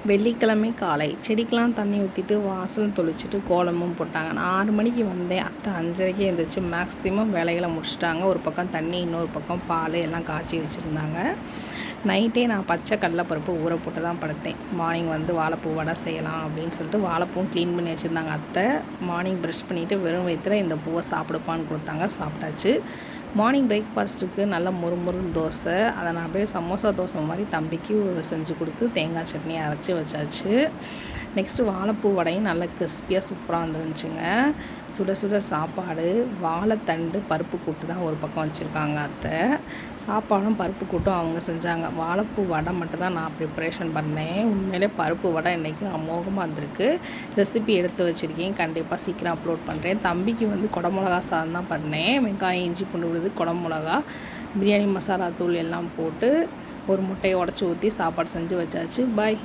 வெள்ளிக்கிழமை காலை செடிக்கெலாம் தண்ணி ஊற்றிட்டு வாசல் தொளிச்சிட்டு கோலமும் போட்டாங்க. நான் 6 மணிக்கு வந்தேன். அத்தை 5:30க்கே எழுந்திரிச்சு மேக்ஸிமம் வேலைகளை முடிச்சிட்டாங்க. ஒரு பக்கம் தண்ணி, இன்னொரு பக்கம் பால் எல்லாம் காய்ச்சி வச்சுருந்தாங்க. நைட்டே நான் பச்சை கடலைப்பருப்பு ஊற போட்டு தான் படுத்தேன். மார்னிங் வந்து வாழைப்பூ வடை செய்யலாம் அப்படின்னு சொல்லிட்டு வாழைப்பூவும் க்ளீன் பண்ணி வச்சுருந்தாங்க அத்தை. மார்னிங் ப்ரஷ் பண்ணிவிட்டு வெறும் வயிற்றுல இந்த பூவை சாப்பிடுப்பான்னு கொடுத்தாங்க. சாப்பிட்டாச்சு. மார்னிங் பிரேக்ஃபாஸ்ட்டுக்கு நல்லா முறுமுறுன்னு தோசை. அதை நான் அப்படியே சமோசா தோசை மாதிரி தம்பிக்கு செஞ்சு கொடுத்து தேங்காய் சட்னி அரைச்சி வச்சாச்சு. நெக்ஸ்ட்டு வாழைப்பூ வடையும் நல்லா கிறிஸ்பியாக சூப்பராக வந்துருந்துச்சுங்க. சுட சுட சாப்பாடு, வாழைத்தண்டு பருப்பு கூட்டு தான் ஒரு பக்கம் வச்சுருக்காங்க அத்தை. சாப்பாடும் பருப்பு கூட்டும் அவங்க செஞ்சாங்க. வாழைப்பூ வடை மட்டும் தான் நான் ப்ரிப்ரேஷன் பண்ணேன். உண்மையிலே பருப்பு வடை இன்றைக்கி அமோகமாக வந்திருக்கு. ரெசிபி எடுத்து வச்சுருக்கேன், கண்டிப்பாக சீக்கிரம் அப்லோட் பண்ணுறேன். தம்பிக்கு வந்து குடமிளகா சாதம் தான் பண்ணேன். வெங்காயம், இஞ்சி, பூண்டு விழுது, குடமிளகா, பிரியாணி மசாலா தூள் எல்லாம் போட்டு ஒரு முட்டையை உடச்சி ஊற்றி சாப்பாடு செஞ்சு வச்சாச்சு. பாய்.